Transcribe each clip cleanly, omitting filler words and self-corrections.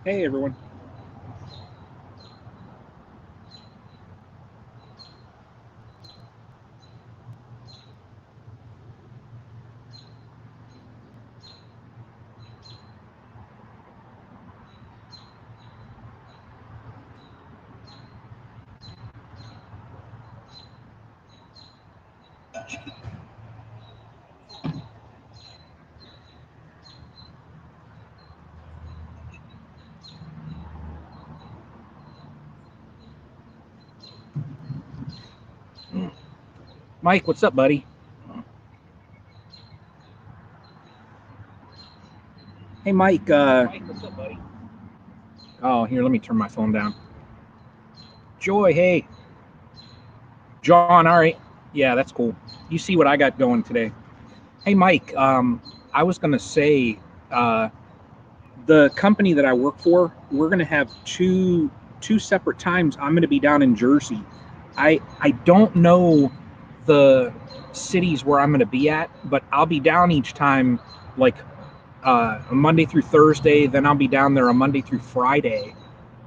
Hey, everyone. Mike, what's up, buddy? Hey, Mike. Mike, what's up, buddy? Oh, here, let me turn my phone down. Joy, hey. John, all right. Yeah, that's cool. You see what I got going today. Hey, Mike, I was going to say, the company that I work for, we're going to have two separate times. I'm going to be down in Jersey. I don't know the cities where I'm going to be at, but I'll be down each time, like Monday through Thursday. Then I'll be down there on Monday through Friday.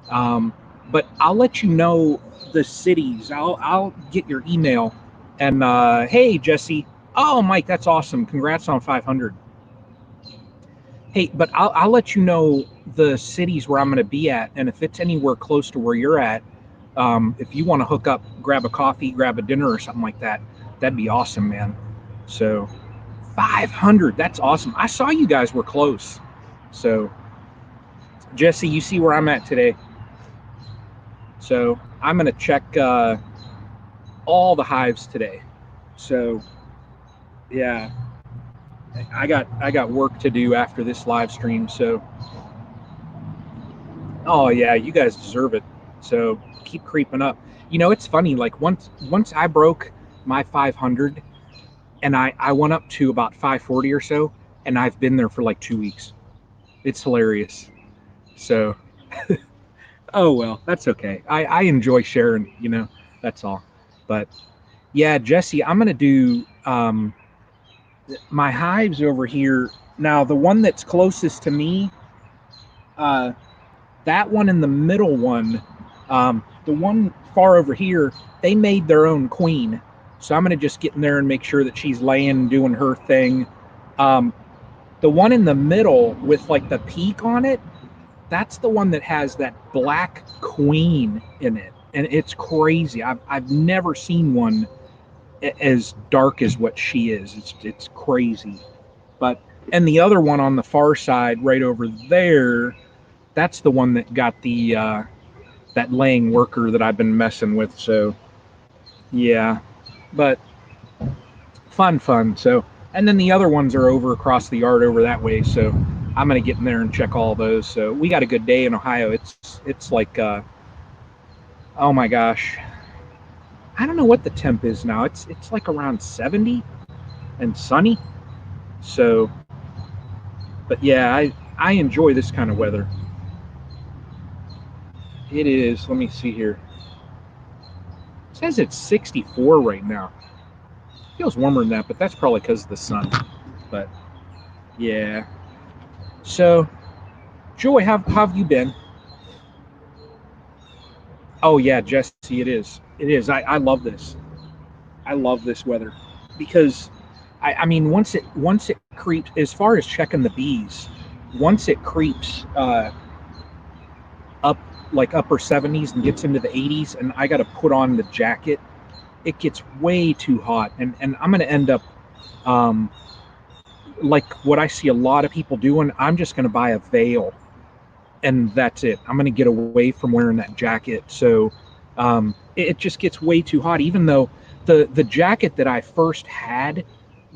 But I'll let you know the cities. I'll get your email. And hey, Jesse. Oh, Mike, that's awesome. Congrats on 500. Hey, but I'll let you know the cities where I'm going to be at, and if it's anywhere close to where you're at, if you want to hook up, grab a coffee, grab a dinner, or something like that, that'd be awesome, man. So 500, that's awesome. I saw you guys were close. So Jesse, you see where I'm at today. So I'm going to check all the hives today. So yeah, I got work to do after this live stream. So oh yeah, you guys deserve it. So keep creeping up. You know, it's funny. Like once I broke my 500, and I went up to about 540 or so, and I've been there for like 2 weeks. It's hilarious. So oh well, that's okay. I enjoy sharing. You know, that's all. But yeah, Jesse, I'm gonna do my hives over here. Now the one that's closest to me, uh, that one in the middle one, the one far over here, they made their own queen. So I'm going to just get in there and make sure that she's laying, doing her thing. Um, the one in the middle with like the peak on it, that's the one that has that black queen in it. And it's crazy. I've never seen one as dark as what she is. It's crazy. But and the other one on the far side, right over there, that's the one that got the that laying worker that I've been messing with. So yeah, but fun. So and then the other ones are over across the yard over that way. So I'm gonna get in there and check all those. So we got a good day in Ohio. It's like oh my gosh, I don't know what the temp is now. It's like around 70 and sunny. So, but yeah, I enjoy this kind of weather. It is. Let me see here. It says it's 64 right now. It feels warmer than that, but that's probably because of the sun. But yeah. So, Joy, how have you been? Oh yeah, Jesse, it is. It is. I love this. I love this weather because I mean once it creeps as far as checking the bees, once it creeps up like upper 70s and gets into the 80s, and I got to put on the jacket, it gets way too hot, and I'm gonna end up um, like what I see a lot of people doing. I'm just gonna buy a veil, and that's it. I'm gonna get away from wearing that jacket. So it just gets way too hot. Even though the jacket that I first had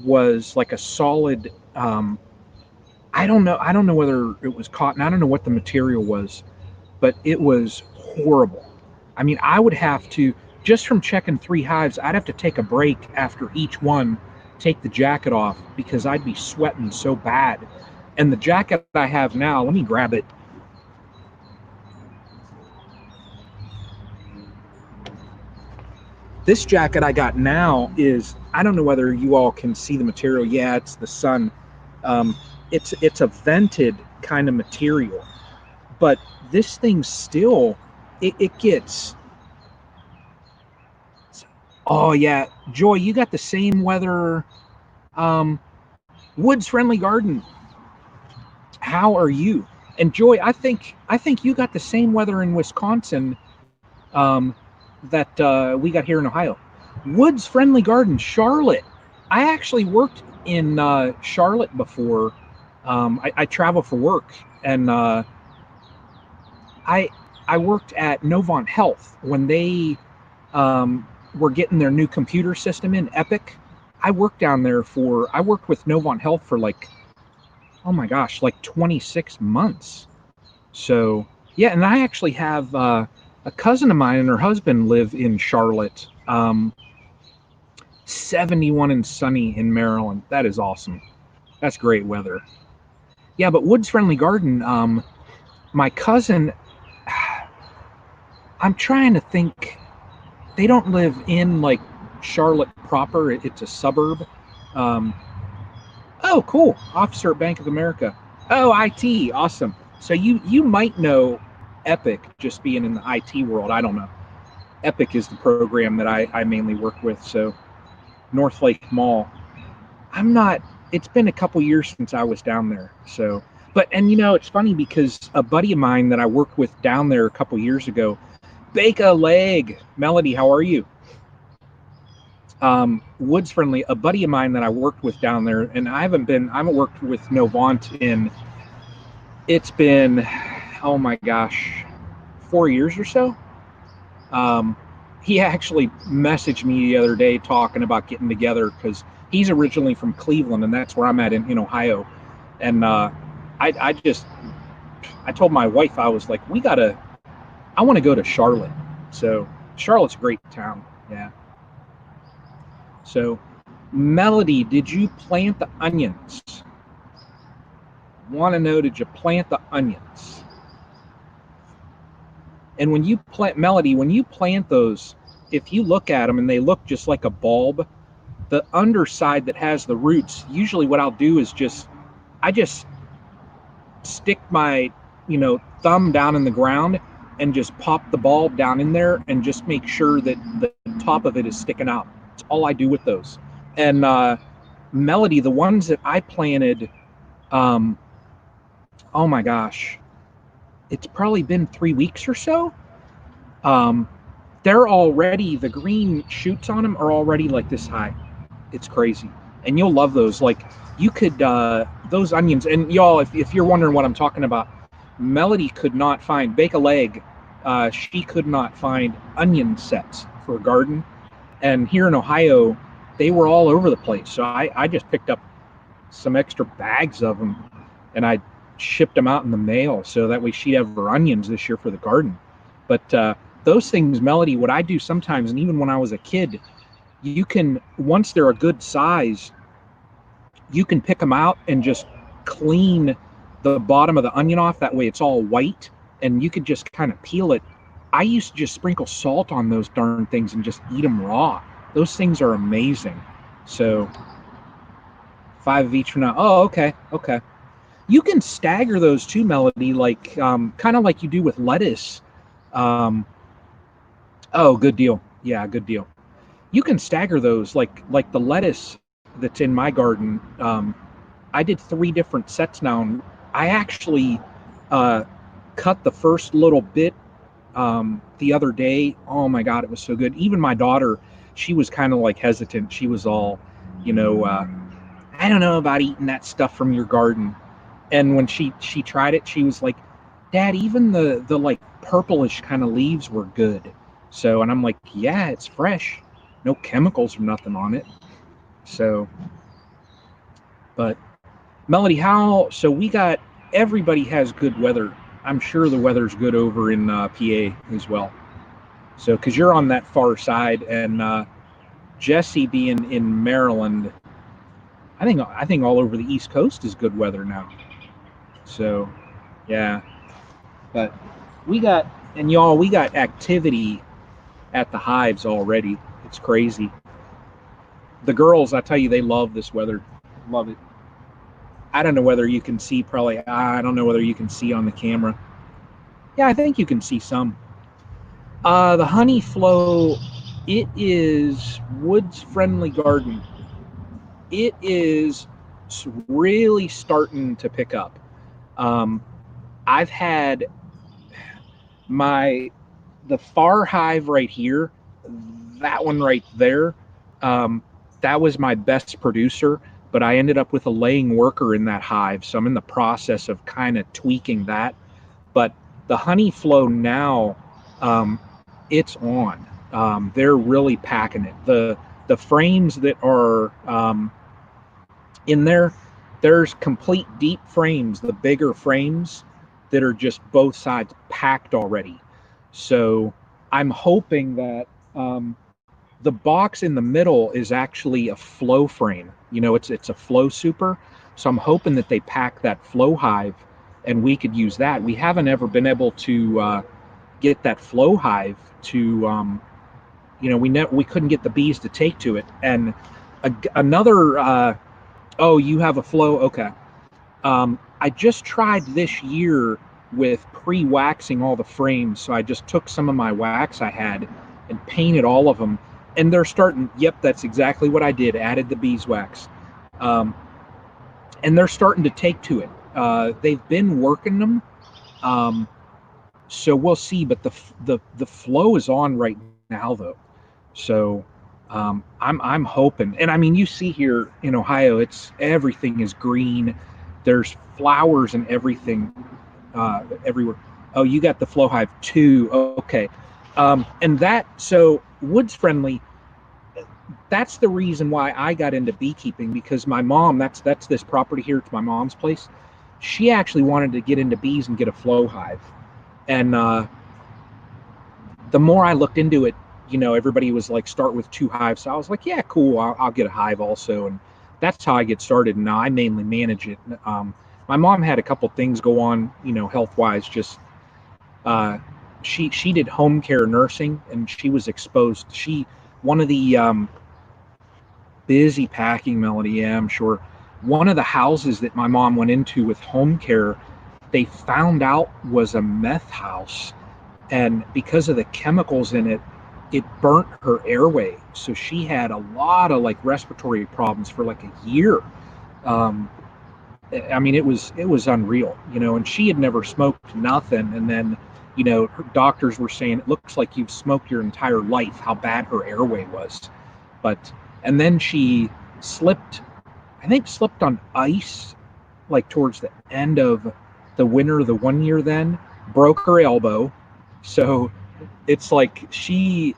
was like a solid. I don't know whether it was cotton. I don't know what the material was, but it was horrible. I mean, I would have to just from checking 3 hives, I'd have to take a break after each one, take the jacket off because I'd be sweating so bad. And the jacket I have now, let me grab it. This jacket I got now is, I don't know whether you all can see the material. Yeah, it's the sun. It's a vented kind of material, but this thing still, it gets. Oh yeah, Joy, you got the same weather. Um, Woods Friendly Garden. How are you? And Joy, I think you got the same weather in Wisconsin um, that we got here in Ohio. Woods Friendly Garden, Charlotte. I actually worked in Charlotte before. I travel for work, and I I worked at Novant Health when they were getting their new computer system in Epic. I worked with Novant Health for like, oh my gosh, like 26 months. So yeah, and I actually have a cousin of mine and her husband live in Charlotte. 71 and sunny in Maryland. That is awesome. That's great weather. Yeah, but Woods Friendly Garden, my cousin, I'm trying to think. They don't live in like Charlotte proper. It's a suburb. Um, oh, cool. Officer at Bank of America. Oh, IT. Awesome. So you might know Epic, just being in the IT world. I don't know. Epic is the program that I mainly work with. So North Lake Mall. I'm not. It's been a couple years since I was down there. So, but and it's funny because a buddy of mine that I worked with down there a couple years ago, bake a leg. Melody, how are you? Woods Friendly, a buddy of mine that I worked with down there, and I haven't worked with Novant in, it's been, oh my gosh, 4 years or so. Um, he actually messaged me the other day talking about getting together because he's originally from Cleveland, and that's where I'm at in Ohio. And I told my wife, I was like, I want to go to Charlotte. So Charlotte's a great town. Yeah. So, Melody, did you plant the onions? Want to know, did you plant the onions? And when you plant, Melody, when you plant those, if you look at them and they look just like a bulb, the underside that has the roots, usually what I'll do is I just stick my, thumb down in the ground and just pop the bulb down in there and just make sure that the top of it is sticking out. That's all I do with those. And Melody, the ones that I planted, um, oh my gosh, it's probably been 3 weeks or so. Um, they're already, the green shoots on them are already like this high. It's crazy. And you'll love those. Like, you could, those onions, and y'all, if you're wondering what I'm talking about, Melody could not find, bake a leg, she could not find onion sets for a garden. And here in Ohio, they were all over the place. So I just picked up some extra bags of them and I shipped them out in the mail so that way she'd have her onions this year for the garden. But those things, Melody, what I do sometimes, and even when I was a kid, you can, once they're a good size, you can pick them out and just clean the bottom of the onion off. That way it's all white and you could just kind of peel it. I used to just sprinkle salt on those darn things and just eat them raw. Those things are amazing. So 5 of each for now. Oh, okay. Okay. You can stagger those too, Melody, like kind of like you do with lettuce. Um, oh, good deal. Yeah, good deal. You can stagger those like the lettuce that's in my garden. I did 3 different sets now. And I actually cut the first little bit the other day. Oh my God, it was so good. Even my daughter, she was kind of like hesitant. She was all, I don't know about eating that stuff from your garden. And when she tried it, she was like, Dad, even the like purplish kind of leaves were good. So, and I'm like, yeah, it's fresh, no chemicals or nothing on it. So, but Melody, so we got, everybody has good weather. I'm sure the weather's good over in PA as well. So, because you're on that far side, and Jesse being in Maryland, I think all over the East Coast is good weather now. So, yeah, but we got and y'all, we got activity at the hives already. It's crazy. The girls, I tell you, they love this weather. Love it. I don't know whether you can see. Probably, I don't know whether you can see on the camera. Yeah, I think you can see some. The honey flow, it is Woods Friendly Garden. It is really starting to pick up. I've had the far hive right here, that one right there. That was my best producer, but I ended up with a laying worker in that hive, so I'm in the process of kind of tweaking that. But the honey flow now, it's on. They're really packing it. The frames that are in there, there's complete deep frames, the bigger frames that are just both sides packed already. So I'm hoping that the box in the middle is actually a flow frame. It's a flow super. So I'm hoping that they pack that flow hive, and we could use that. We haven't ever been able to get that flow hive to. We couldn't get the bees to take to it. And another. Oh, you have a flow. Okay. I just tried this year with pre-waxing all the frames. So I just took some of my wax I had and painted all of them. And they're starting. Yep, that's exactly what I did. Added the beeswax. And they're starting to take to it. They've been working them. So we'll see. But the flow is on right now, though. So I'm hoping. And I mean, you see here in Ohio, it's everything is green. There's flowers and everything everywhere. Oh, you got the flow hive too. Okay. And so Woods Friendly, that's the reason why I got into beekeeping, because my mom, that's this property here, it's my mom's place. She actually wanted to get into bees and get a flow hive. And the more I looked into it, everybody was like, start with 2 hives. So I was like, yeah, cool, I'll get a hive also. And that's how I get started. And now I mainly manage it. My mom had a couple things go on, health-wise, just she did home care nursing, and she was exposed. One of the busy packing, Melody. Yeah, I'm sure. One of the houses that my mom went into with home care, they found out was a meth house, and because of the chemicals in it, it burnt her airway. So she had a lot of like respiratory problems for like a year. I mean, it was unreal, and she had never smoked nothing. And then, her doctors were saying, it looks like you've smoked your entire life, how bad her airway was. And then she slipped on ice, like towards the end of the winter, the 1 year, then broke her elbow. So it's like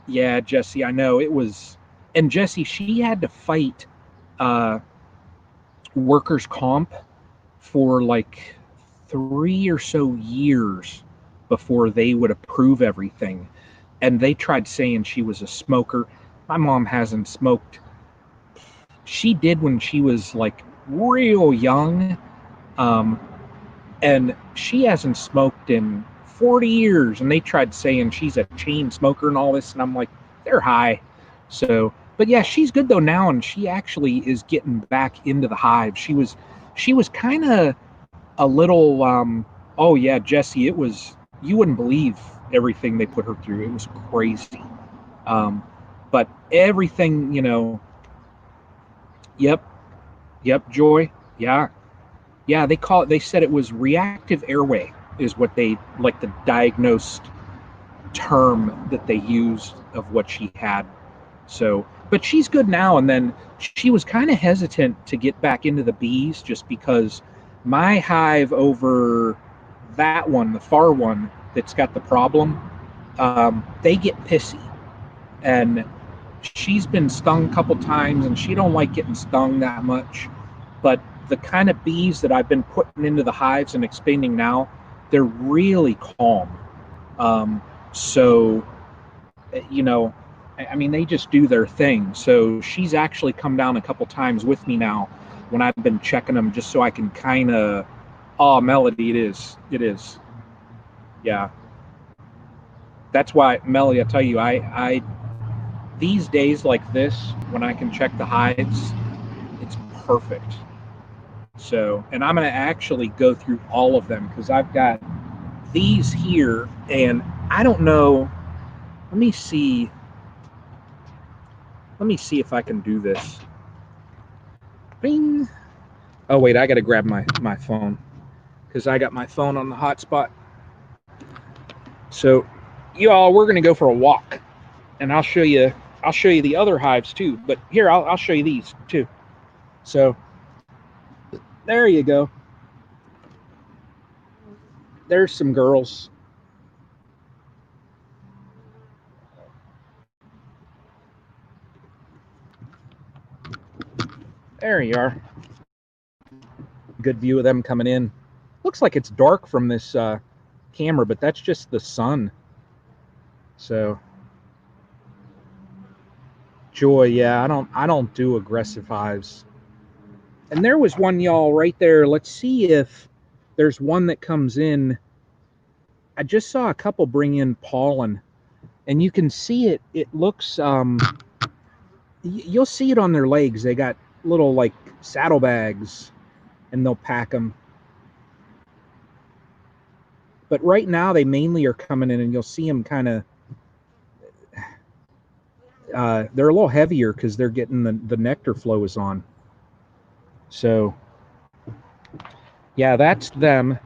yeah, Jesse, I know it was. And Jesse, she had to fight workers' comp for like 3 or so years before they would approve everything. And they tried saying she was a smoker. My mom hasn't smoked. She did when she was like real young. And she hasn't smoked in 40 years. And they tried saying she's a chain smoker and all this. And I'm like, they're high. So, but yeah, she's good though now. And she actually is getting back into the hive. She was kind of a little, oh yeah, Jesse, you wouldn't believe everything they put her through. It was crazy. But everything, yep, Joy, yeah. Yeah, they said it was reactive airway is what they, like, the diagnosed term that they used of what she had. So, but she's good now. And then she was kind of hesitant to get back into the bees just because my hive over that one, the far one that's got the problem, they get pissy. And she's been stung a couple times, and she don't like getting stung that much. But the kind of bees that I've been putting into the hives and expanding now, they're really calm. So you know, I mean, they just do their thing. So she's actually come down a couple times with me now when I've been checking them, just so I can kind of. Oh, Melody, it is. It is. Yeah. That's why, Melody, I tell you, these days like this, when I can check the hives, it's perfect. So, and I'm going to actually go through all of them because I've got these here, and I don't know. Let me see. Let me see if I can do this. Bing. Oh wait, I got to grab my phone because I got my phone on the hotspot. So, y'all, we're gonna go for a walk, and I'll show you. I'll show you the other hives too. But here, I'll show you these too. So, there you go. There's some girls. There you are. Good view of them coming in. Looks like it's dark from this camera, but that's just the sun. So, Joy, yeah, I don't do aggressive hives. And there was one, y'all, right there. Let's see if there's one that comes in. I just saw a couple bring in pollen, and you can see it. It looks you'll see it on their legs. They got little like saddlebags, and they'll pack them. But right now they mainly are coming in, and you'll see them kind of. They're a little heavier because they're getting the nectar flow is on. So yeah, that's them.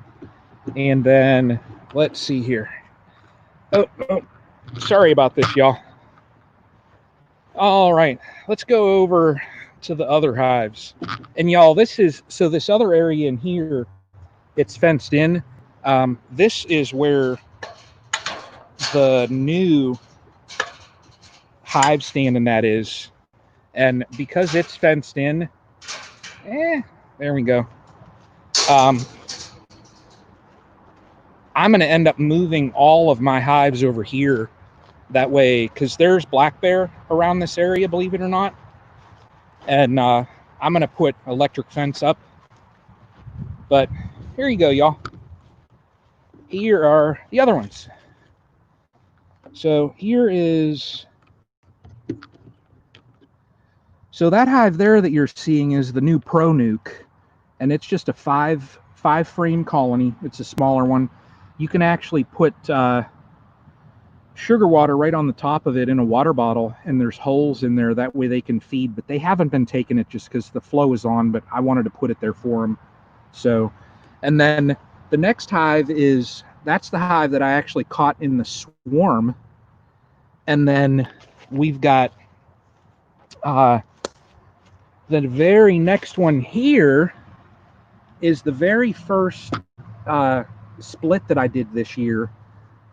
And then let's see here. Oh, sorry about this, y'all. All right, let's go over to the other hives. And y'all, this other area in here, it's fenced in. This is where the new hive stand and that is. And because it's fenced in, there we go. I'm going to end up moving all of my hives over here. That way, because there's black bear around this area, believe it or not. And I'm going to put electric fence up. But here you go, y'all. Here are the other ones. So here is... So that hive there that you're seeing is the new Pro Nuke. And it's just a five frame colony. It's a smaller one. You can actually put sugar water right on the top of it in a water bottle, and there's holes in there. That way they can feed. But they haven't been taking it just because the flow is on, but I wanted to put it there for them. So, and then the next hive that's the hive that I actually caught in the swarm. And then we've got the very next one here is the very first split that I did this year.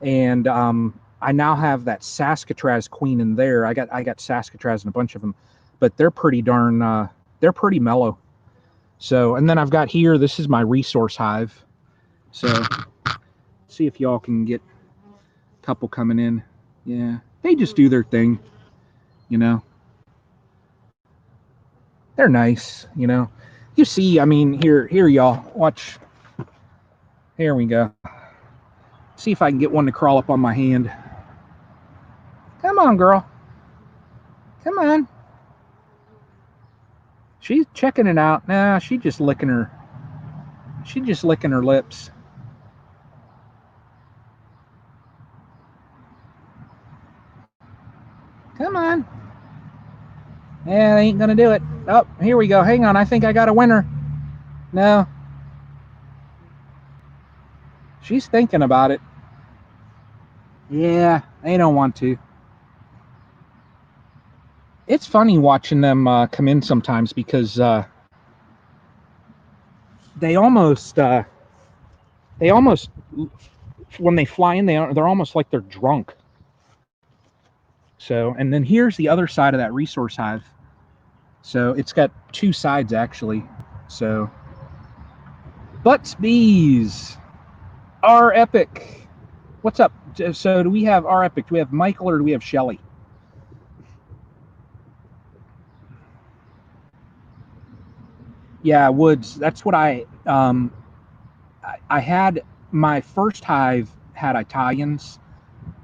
And I now have that Saskatraz queen in there. I got Saskatraz and a bunch of them, but they're pretty darn they're pretty mellow. So, and then I've got here, this is my resource hive. So see if y'all can get a couple coming in. Yeah, they just do their thing, you know. They're nice, you know. You see, I mean, here y'all, watch. Here we go. See if I can get one to crawl up on my hand. Come on, girl. Come on. She's checking it out. Nah, she's just licking her lips. Come on. Yeah, they ain't gonna do it. Oh, here we go. Hang on, I think I got a winner. No. She's thinking about it. Yeah, they don't want to. It's funny watching them come in sometimes because they almost when they fly in, they're almost like they're drunk. So, and then here's the other side of that resource hive. So it's got two sides actually. So, Butts bees are epic. What's up? So do we have our epic? Do we have Michael or do we have Shelly? Yeah, Woods. That's what I had. My first hive had Italians,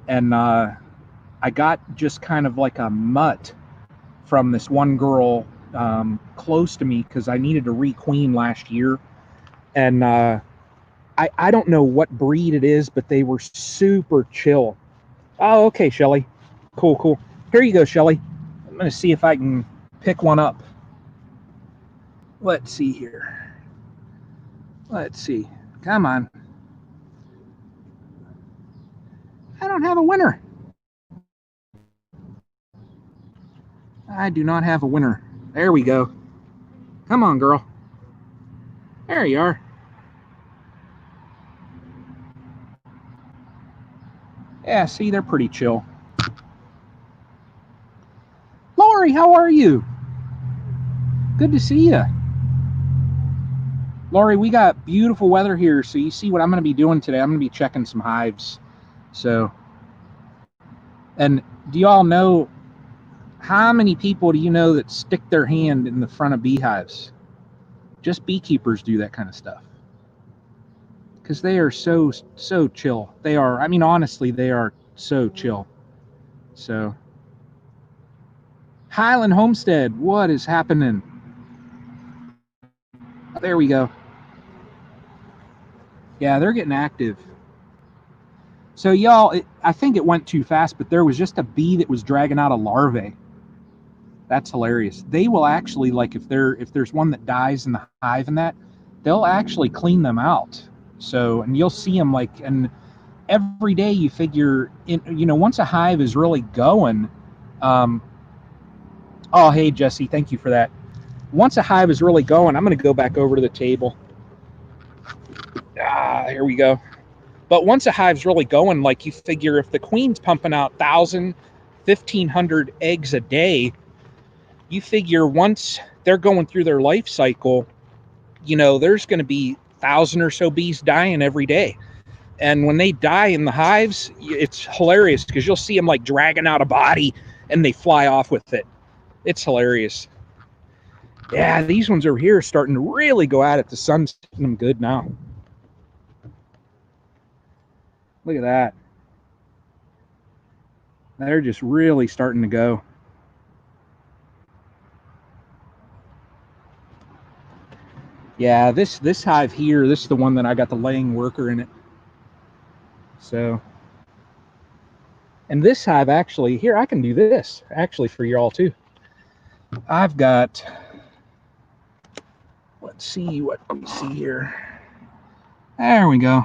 and I got just kind of like a mutt from this one girl close to me because I needed to requeen last year, and I don't know what breed it is, but they were super chill. Oh, okay, Shelly. Cool, cool. Here you go, Shelly. I'm gonna see if I can pick one up. Let's see here. Let's see. Come on. I don't have a winner. I do not have a winner. There we go. Come on, girl. There you are. Yeah, see, they're pretty chill. Lori, how are you? Good to see you. Lori, we got beautiful weather here, so you see what I'm going to be doing today. I'm going to be checking some hives. So, and do you all know, how many people do you know that stick their hand in the front of beehives? Just beekeepers do that kind of stuff. Because they are so chill. They are, I mean, honestly, they are so chill. So, Highland Homestead, what is happening? There we go. Yeah, they're getting active. So y'all, I think it went too fast, but there was just a bee that was dragging out a larvae. That's hilarious. They will actually, like, if there's one that dies in the hive and that, they'll actually clean them out. So, and you'll see them like, and every day you figure, once a hive is really going, oh, hey, Jesse, thank you for that. Once a hive is really going, I'm going to go back over to the table. Here we go. But once a hive's really going, like, you figure if the queen's pumping out 1,000, 1,500 eggs a day, you figure once they're going through their life cycle, there's going to be 1,000 or so bees dying every day. And when they die in the hives, it's hilarious because you'll see them like dragging out a body and they fly off with it. It's hilarious. Yeah, these ones over here are starting to really go at it. The sun's hitting them good now. Look at that. They're just really starting to go. Yeah, this hive here, this is the one that I got the laying worker in it. So, and this hive actually, here, I can do this actually for y'all too. I've got, let's see what we see here. There we go.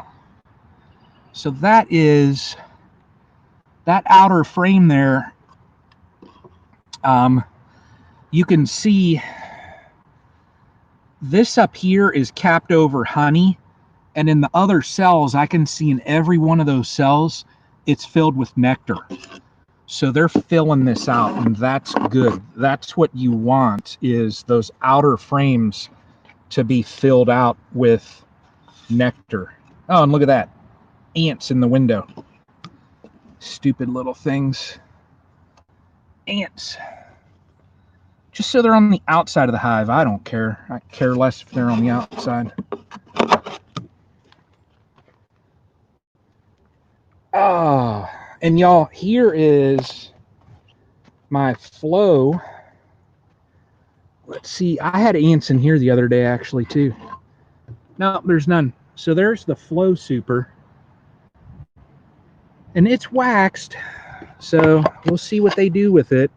So that is, that outer frame there, you can see this up here is capped over honey, and in the other cells, I can see in every one of those cells, it's filled with nectar. So they're filling this out, and that's good. That's what you want, is those outer frames to be filled out with nectar. Oh, and look at that. Ants in the window. Stupid little things. Ants. Just so they're on the outside of the hive, I don't care. I care less if they're on the outside. Oh, and y'all, here is my flow. Let's see, I had ants in here the other day actually too. No, there's none. So there's the flow super. And it's waxed. So we'll see what they do with it,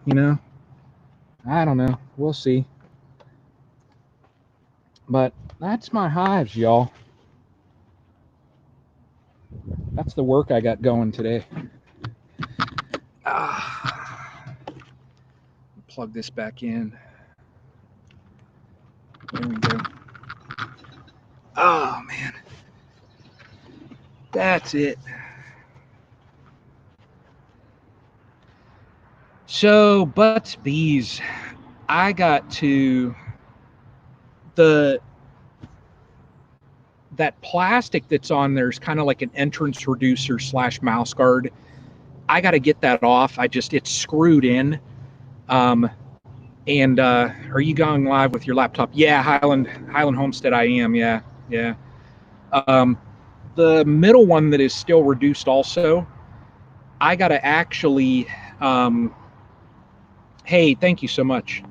I don't know. We'll see. But that's my hives, y'all. That's the work I got going today. Plug this back in. There we go. Oh, man. That's it. So, butts, bees. I got to that plastic that's on there is kind of like an entrance reducer / mouse guard. I got to get that off. It's screwed in. And are you going live with your laptop? Yeah, Highland Homestead, I am. Yeah. The middle one that is still reduced also, I got to actually, hey, thank you so much.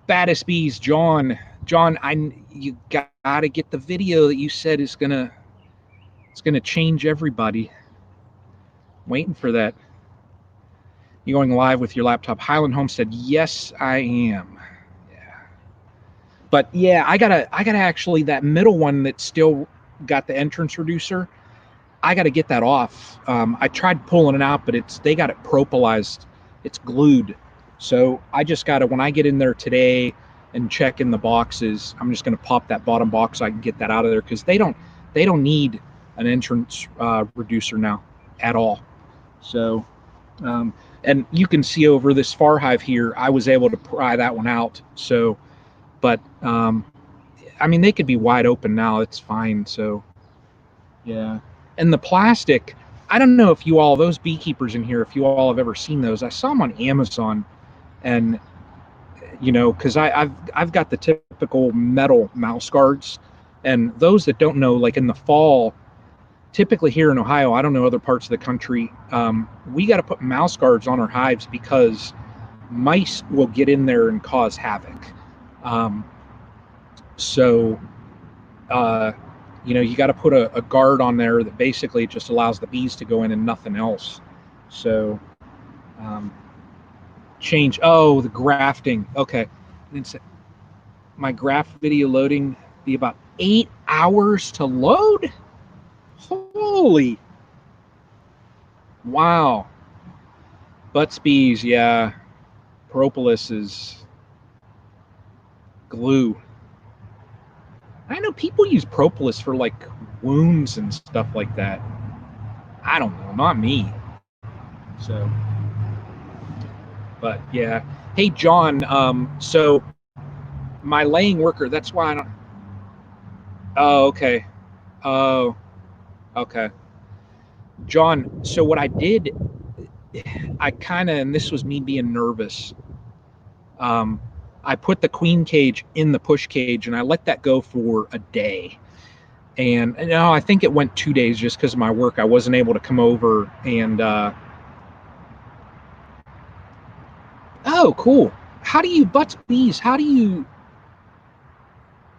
Baddest Bees, John, you got to get the video that you said it's gonna change everybody. Waiting for that. You going live with your laptop? Highland Homestead, yes, I am. Yeah. But yeah, I gotta actually, that middle one that still got the entrance reducer, I got to get that off. I tried pulling it out, but they got it propylized. It's glued. So I just got to, when I get in there today and check in the boxes, I'm just going to pop that bottom box so I can get that out of there, because they don't need an entrance reducer now at all. So, and you can see over this Far Hive here, I was able to pry that one out. So, but I mean, they could be wide open now. It's fine. So, yeah. And the plastic, I don't know if you all, those beekeepers in here, if you all have ever seen those. I saw them on Amazon, and because I've got the typical metal mouse guards, and those that don't know, like in the fall, typically here in Ohio, I don't know other parts of the country, we got to put mouse guards on our hives because mice will get in there and cause havoc. So you got to put a guard on there that basically just allows the bees to go in and nothing else. So change. Oh, the grafting. Okay. My graph video loading be about 8 hours to load. Holy. Wow. Butts bees. Yeah. Propolis is glue. I know people use propolis for like wounds and stuff like that. I don't know, not me. So, but yeah. Hey, John. So my laying worker. That's why I don't. Oh, okay. Oh, okay. John. So what I did, I kind of, and this was me being nervous. I put the queen cage in the push cage, and I let that go for a day. And I think it went 2 days just because of my work. I wasn't able to come over and. Oh, cool. How do you butts bees? How do you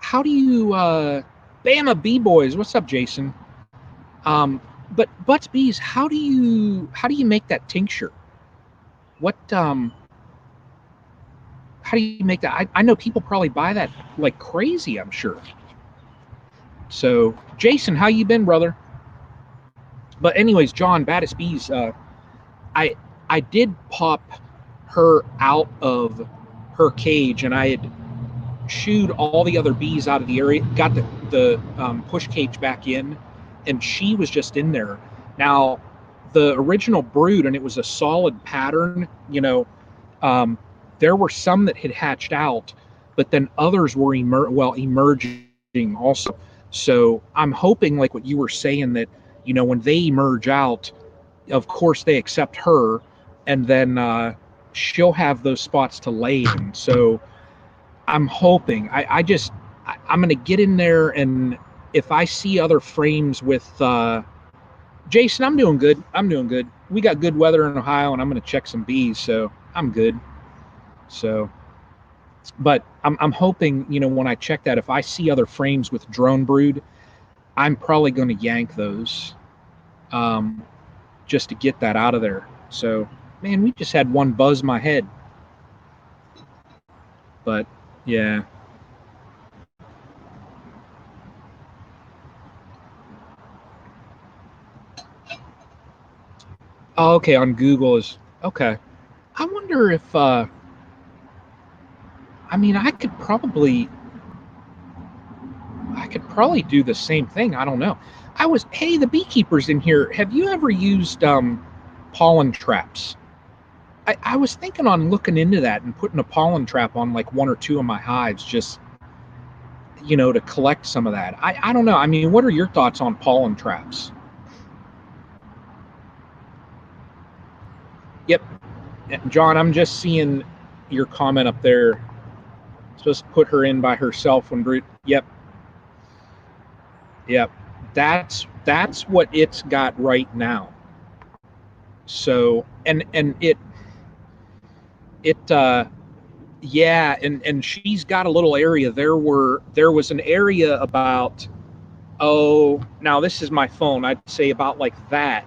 Bama Bee Boys? What's up, Jason? But butts bees, how do you make that tincture? What how do you make that? I know people probably buy that like crazy, I'm sure. So, Jason, how you been, brother? But anyways, John, baddest bees, I did pop her out of her cage, and I had shooed all the other bees out of the area, got the push cage back in, and she was just in there. Now, the original brood, and it was a solid pattern, there were some that had hatched out, but then others were emerging also. So I'm hoping, like what you were saying, that, when they emerge out, of course they accept her, and then she'll have those spots to lay in. So I'm hoping. I'm going to get in there, and if I see other frames with Jason, I'm doing good. We got good weather in Ohio, and I'm going to check some bees, so I'm good. So, but I'm hoping, when I check that, if I see other frames with drone brood, I'm probably going to yank those, just to get that out of there. So, man, we just had one buzz my head. But yeah. Oh, okay, on Google is okay. I wonder if I mean, I could probably do the same thing. I don't know. Hey, the beekeepers in here, have you ever used pollen traps? I was thinking on looking into that and putting a pollen trap on like one or two of my hives. Just, to collect some of that. I don't know. I mean, what are your thoughts on pollen traps? Yep. John, I'm just seeing your comment up there. Supposed to put her in by herself when brute. Yep. Yep. That's what it's got right now. So and yeah, and she's got a little area. There was an area about, now this is my phone, I'd say about like that,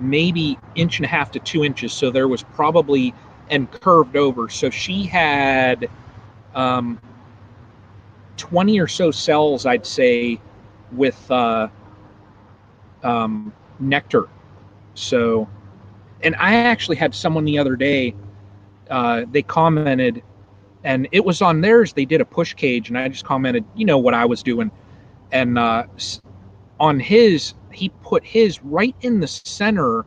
maybe 1.5 to 2 inches. So there was probably, and curved over. So she had 20 or so cells, I'd say, with nectar. So, and I actually had someone the other day, they commented, and it was on theirs, they did a push cage, and I just commented, what I was doing. And on his, he put his right in the center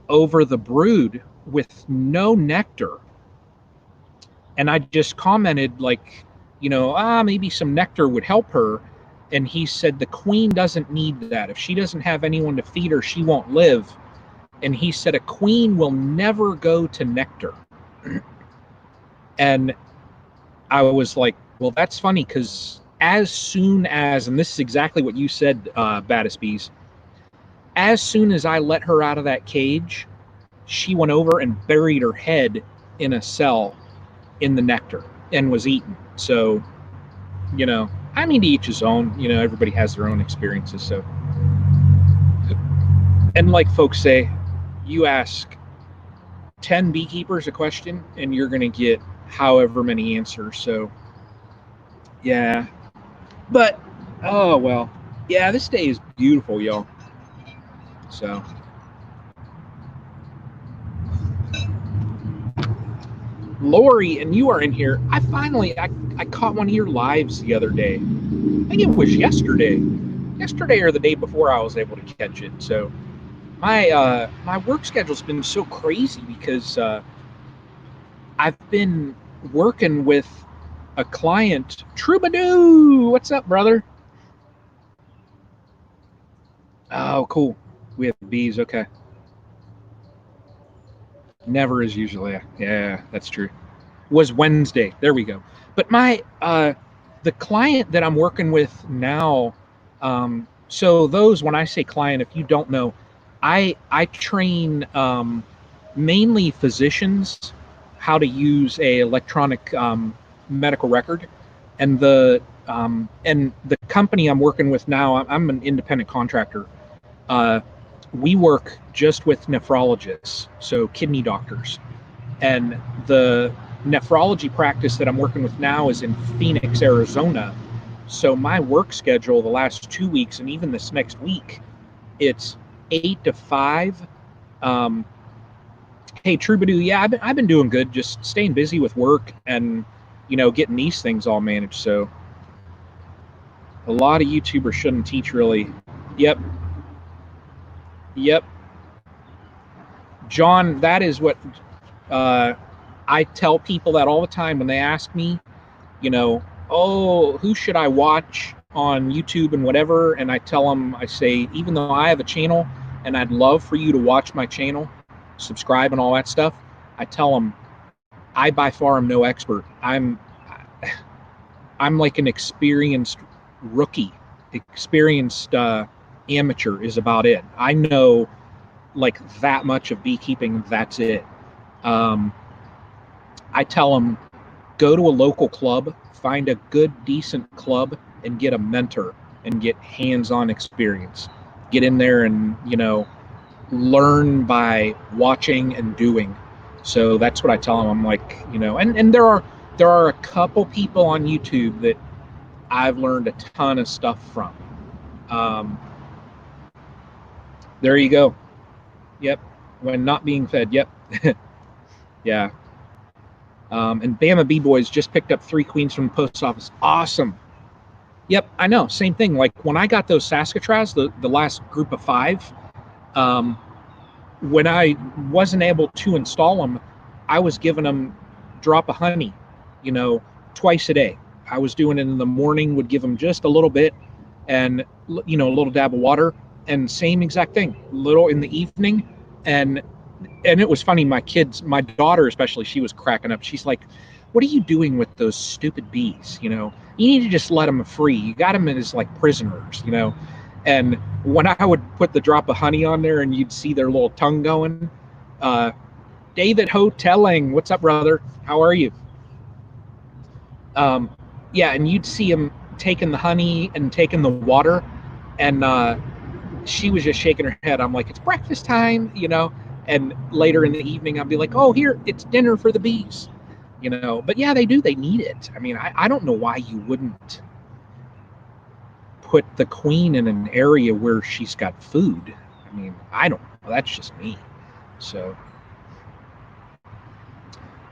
over the brood with no nectar. And I just commented, like, maybe some nectar would help her. And he said the queen doesn't need that. If she doesn't have anyone to feed her, she won't live. And he said a queen will never go to nectar. And I was like, well, that's funny, because as soon as, and this is exactly what you said, Baddest Bees, as soon as I let her out of that cage, she went over and buried her head in a cell in the nectar and was eaten. So, I mean, to each his own. Everybody has their own experiences. So, and like folks say, you ask 10 beekeepers a question and you're going to get however many answers. So, yeah. But, oh, well. Yeah, this day is beautiful, y'all. So, Lori, and you are in here. I caught one of your lives the other day. I think it was yesterday or the day before I was able to catch it. So my work schedule's been so crazy because I've been working with a client. Troubadour, what's up, brother? Oh, cool. We have bees. Okay. Never is usually. Yeah, that's true. Was Wednesday. There we go. But my the client that I'm working with now, so those, when I say client, if you don't know, I train mainly physicians how to use a electronic medical record, and the company I'm working with now, I'm an independent contractor. We work just with nephrologists, so kidney doctors, and the nephrology practice that I'm working with now is in Phoenix, Arizona. So my work schedule the last 2 weeks, and even this next week, it's 8 to 5. Hey, Troubadour, yeah, I've been doing good, just staying busy with work and, getting these things all managed. So a lot of YouTubers shouldn't teach, really. Yep. John, that is what I tell people that all the time when they ask me, who should I watch on YouTube and whatever, and I tell them, I say, even though I have a channel and I'd love for you to watch my channel, subscribe and all that stuff, I tell them I by far am no expert. I'm like an experienced rookie. Experienced amateur is about it. I know like that much of beekeeping, that's it. I tell them, go to a local club, find a good, decent club, and get a mentor and get hands-on experience. Get in there and, learn by watching and doing. So that's what I tell them. I'm like, and there are a couple people on YouTube that I've learned a ton of stuff from. There you go. Yep. When not being fed. Yep. Yeah. And Bama B-Boys just picked up 3 queens from the post office. Awesome. Yep, I know. Same thing. Like when I got those Saskatraz, the last group of 5, when I wasn't able to install them, I was giving them drop of honey, twice a day. I was doing it in the morning, would give them just a little bit, and a little dab of water, and same exact thing, little in the evening, and it was funny. My daughter especially, she was cracking up. She's like, "What are you doing with those stupid bees? You need to just let them free. You got them as like prisoners. And when I would put the drop of honey on there, and you'd see their little tongue going. David Hotelling, what's up, brother? How are you? Yeah, and you'd see him taking the honey and taking the water, and she was just shaking her head. I'm like, it's breakfast time. And later in the evening, I'd be like, oh, here, it's dinner for the bees. But yeah, they do. They need it. I mean, I don't know why you wouldn't put the queen in an area where she's got food. I mean, I don't know. That's just me. So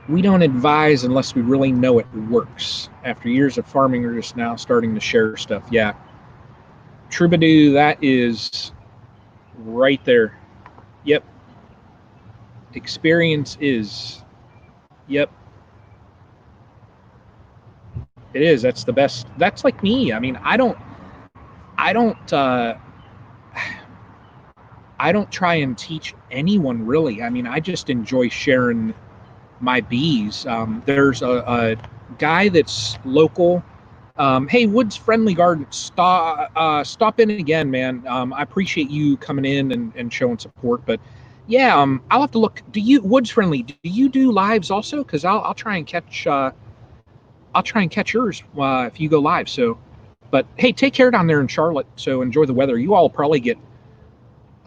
we don't advise unless we really know it works. After years of farming, we're just now starting to share stuff. Yeah. Troubadour, that is right there. Yep. Experience is. Yep. It is. That's the best. That's like me. I mean, I don't try and teach anyone really. I mean, I just enjoy sharing my bees. There's a guy that's local. Hey, Woods Friendly Garden, stop in again, man. I appreciate you coming in and showing support. But yeah, I'll have to look. Woods Friendly? Do you do lives also? Because I'll try and catch. I'll try and catch yours if you go live. So, but hey, take care down there in Charlotte. So enjoy the weather. You all probably get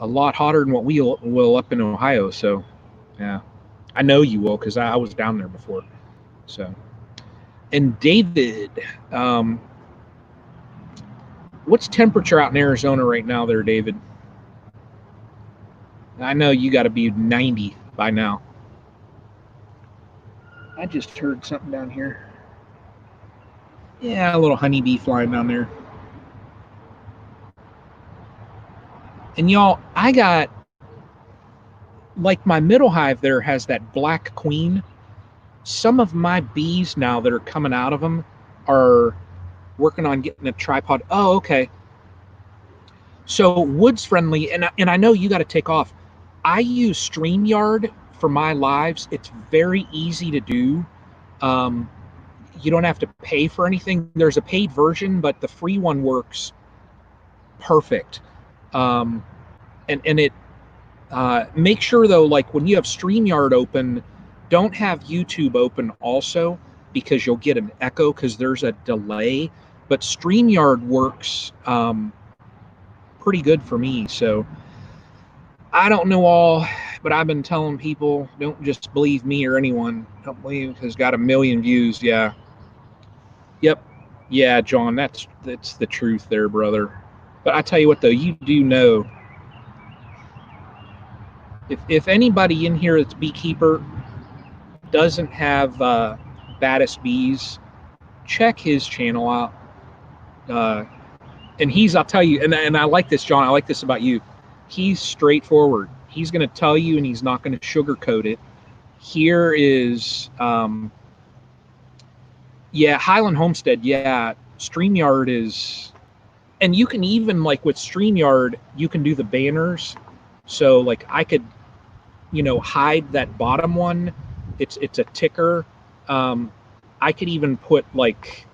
a lot hotter than what we will up in Ohio. So, yeah, I know you will because I was down there before. So, and David, what's temperature out in Arizona right now there, David? I know you got to be 90 by now. I just heard something down here. Yeah, a little honeybee flying down there. And y'all, I got, like, my middle hive there has that black queen. Some of my bees now that are coming out of them are working on getting a tripod. Oh, okay. So Woods Friendly, and I know you got to take off. I use StreamYard for my lives. It's very easy to do. You don't have to pay for anything. There's a paid version, but the free one works perfect. And it make sure though, like when you have StreamYard open, don't have YouTube open also because you'll get an echo because there's a delay. But StreamYard works pretty good for me. So I don't know all, but I've been telling people, don't just believe me or anyone. Don't believe has got 1 million views. Yeah. Yep. Yeah, John, that's the truth there, brother. But I tell you what, though, you do know, if anybody in here that's beekeeper doesn't have baddest bees, check his channel out. And I'll tell you, and I like this, John. I like this about you. He's straightforward. He's going to tell you, and he's not going to sugarcoat it. Here is, yeah, Highland Homestead. Yeah, StreamYard is, and you can even, like with StreamYard, you can do the banners. So like I could, hide that bottom one. It's a ticker. I could even put like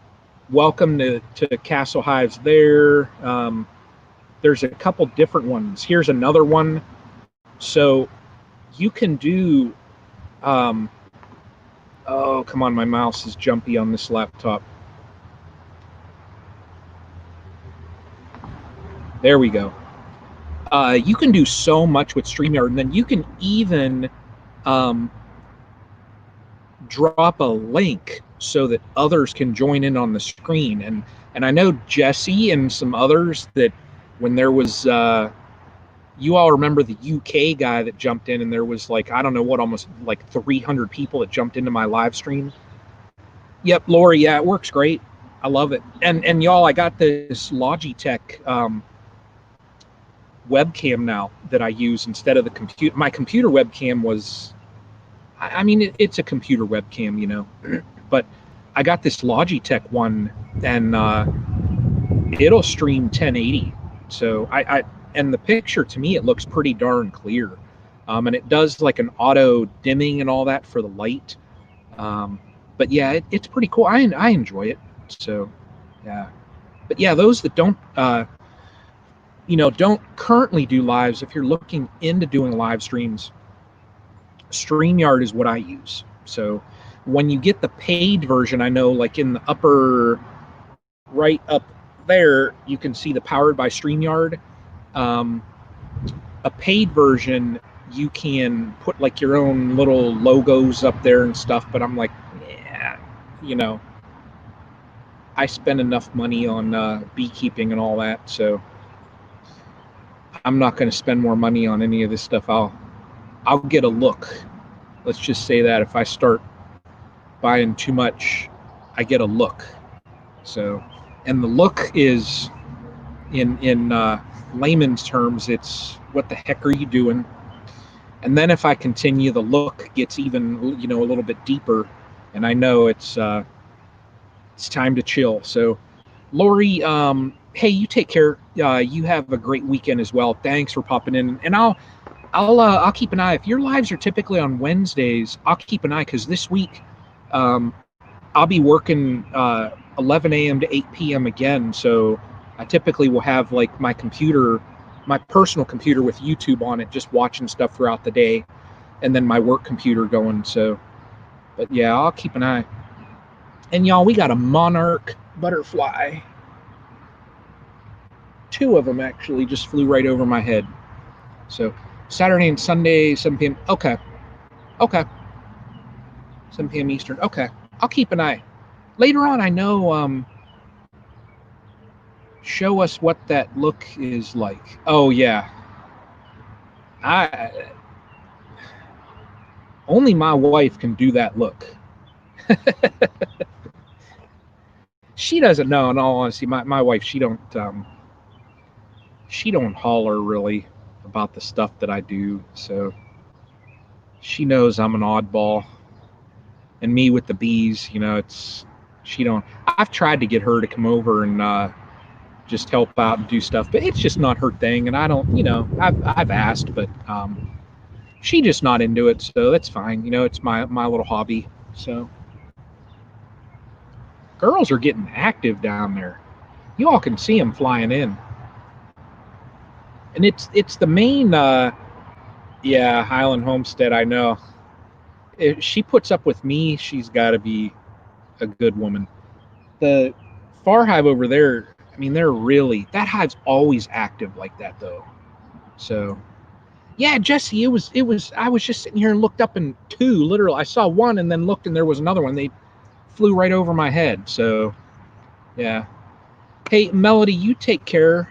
welcome to Castle Hives there. There's a couple different ones. Here's another one. So you can do, oh, come on, my mouse is jumpy on this laptop. There we go. You can do so much with StreamYard, and then you can even drop a link so that others can join in on the screen. And I know Jesse and some others that when there was, you all remember the UK guy that jumped in, and there was like, I don't know what, almost like 300 people that jumped into my live stream. Yep, Lori, yeah, it works great. I love it. And y'all, I got this Logitech webcam now that I use instead of the computer. My computer webcam was, I mean, it's a computer webcam, but I got this Logitech one, and it'll stream 1080. So and the picture, to me, it looks pretty darn clear. And it does like an auto dimming and all that for the light. But yeah, it's pretty cool. I enjoy it. So yeah. But yeah, those that don't don't currently do lives, if you're looking into doing live streams, StreamYard is what I use. So when you get the paid version, I know like in the upper right up there, you can see the powered by StreamYard. A paid version, you can put like your own little logos up there and stuff, but I'm like, yeah, I spend enough money on beekeeping and all that, so I'm not going to spend more money on any of this stuff. I'll get a look. Let's just say that if I start buying too much, I get a look. So, and the look is in layman's terms, it's what the heck are you doing? And then if I continue, the look gets even a little bit deeper, and I know it's time to chill. So, Lori, hey, you take care. You have a great weekend as well. Thanks for popping in, and I'll keep an eye. If your lives are typically on Wednesdays, I'll keep an eye, because this week I'll be working 11 a.m. to 8 p.m. again. So I typically will have like my personal computer with YouTube on it, just watching stuff throughout the day, and then my work computer going. So, but yeah, I'll keep an eye. And y'all, we got a monarch butterfly. 2 of them actually just flew right over my head. So Saturday and Sunday, 7 p.m. Okay. 7 p.m. Eastern. Okay. I'll keep an eye. Later on, I know, show us what that look is like. Oh, yeah. Only my wife can do that look. She doesn't know, in all honesty. My wife, she don't holler really about the stuff that I do. So she knows I'm an oddball. And me with the bees, I've tried to get her to come over and just help out and do stuff, but it's just not her thing. And I don't, I've asked, but she just not into it. So that's fine. It's my little hobby. So girls are getting active down there. You all can see them flying in. And it's the main, Highland Homestead, I know. If she puts up with me, she's got to be a good woman. The Far Hive over there, I mean, that hive's always active like that, though. So, yeah, Jesse, I was just sitting here and looked up, and 2, literally, I saw 1 and then looked and there was another one. They flew right over my head. So, yeah. Hey, Melody, you take care.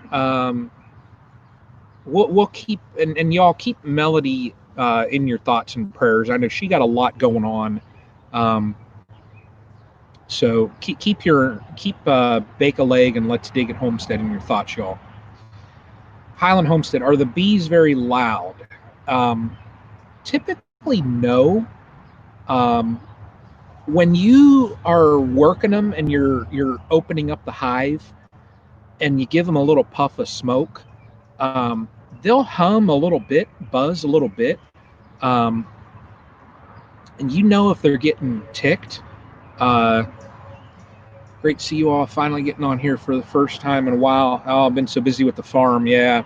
We'll keep, and y'all keep Melody in your thoughts and prayers. I know she got a lot going on. So keep Bake a Leg and Let's Dig at Homestead in your thoughts, y'all. Highland Homestead, are the bees very loud? Typically, no. When you are working them and you're opening up the hive and you give them a little puff of smoke, they'll hum a little bit, buzz a little bit, and if they're getting ticked. Great to see you all finally getting on here for the first time in a while. Oh, I've been so busy with the farm. Yeah.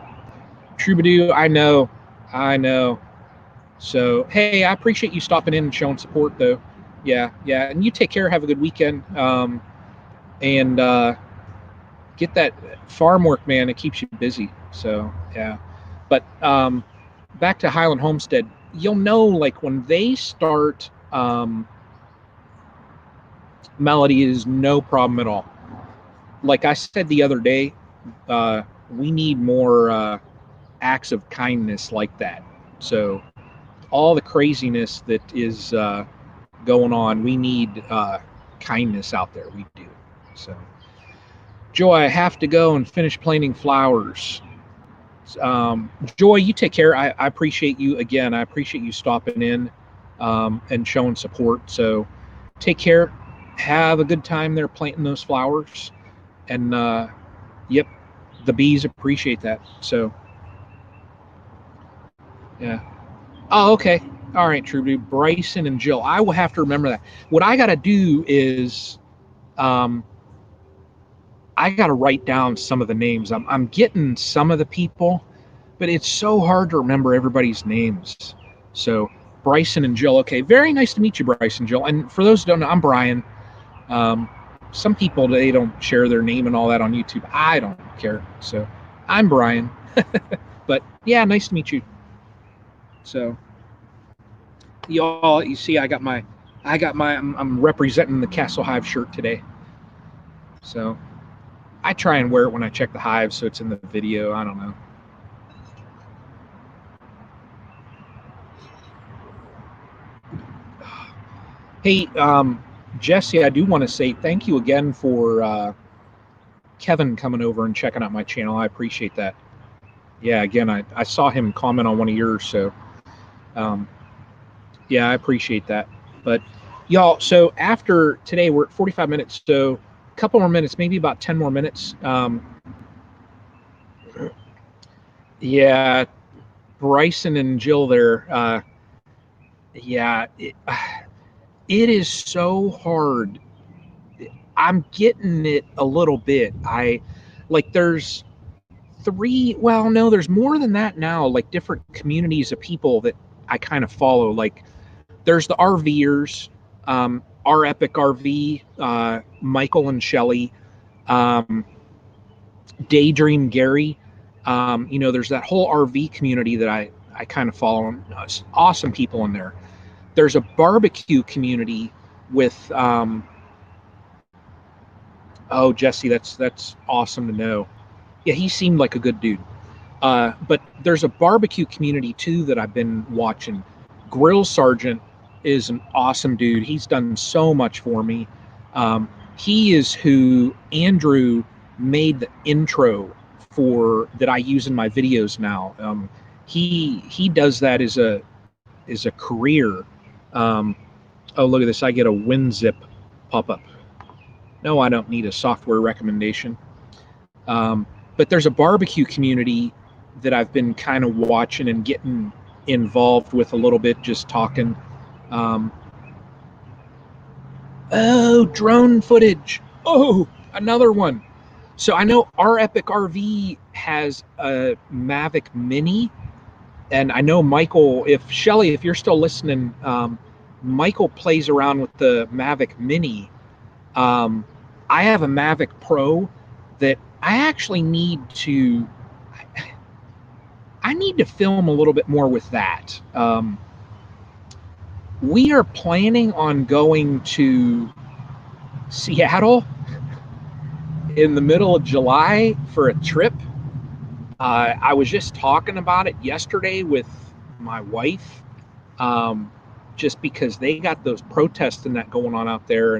Troubadour, I know. So, hey, I appreciate you stopping in and showing support, though. Yeah. And you take care. Have a good weekend. And get that farm work, man. It keeps you busy. So, yeah. But back to Highland Homestead, you'll know, like, when they start... Melody is no problem at all. Like I said the other day, we need more acts of kindness like that. So all the craziness that is going on, we need kindness out there. We do. So, Joy, I have to go and finish planting flowers. Joy, you take care. I appreciate you again. I appreciate you stopping in and showing support. So take care. have a good time there planting those flowers. And yep, the bees appreciate that. So yeah. Oh, okay. All right, True Dude. Bryson and Jill. I will have to remember that. What I got to do is, um, I got to write down some of the names. I'm getting some of the people, but it's so hard to remember everybody's names. So Bryson and Jill. Okay, very nice to meet you, Bryson and Jill. And for those who don't know, I'm Brian. Um, some people, they don't share their name and all that on YouTube. I don't care. So I'm Brian. But yeah, nice to meet you. So y'all, you see, I'm representing the Castle Hive shirt today. So I try and wear it when I check the hive, so it's in the video. I don't know. Hey, Jesse, I do want to say thank you again for Kevin coming over and checking out my channel. I appreciate that. Yeah, again, I saw him comment on one of yours, so um, yeah, I appreciate that. But y'all, so after today, we're at 45 minutes, so a couple more minutes, maybe about 10 more minutes. Yeah, Bryson and Jill there. Yeah, it is so hard. I'm getting it a little bit. There's three, well, no, there's more than that now, like different communities of people that I kind of follow. Like there's the RVers, our Epic RV, Michael and Shelly, um, Daydream Gary. There's that whole RV community that I kind of follow. Awesome people in there. There's a barbecue community with oh, Jesse, that's awesome to know. Yeah, he seemed like a good dude. But there's a barbecue community too that I've been watching. Grill Sergeant is an awesome dude. He's done so much for me. He is who Andrew made the intro for that I use in my videos now. He does that as a career. Um, oh, look at this! I get a WinZip pop up. No, I don't need a software recommendation. But there's a barbecue community that I've been kind of watching and getting involved with a little bit, just talking. Um, oh, drone footage. Oh, another one. So I know our Epic RV has a Mavic Mini, and I know Michael. If Shelly, if you're still listening, Michael plays around with the Mavic Mini. I have a Mavic Pro that I actually need to. I need to film a little bit more with that. We are planning on going to Seattle in the middle of July for a trip. I was just talking about it yesterday with my wife, just because they got those protests and that going on out there.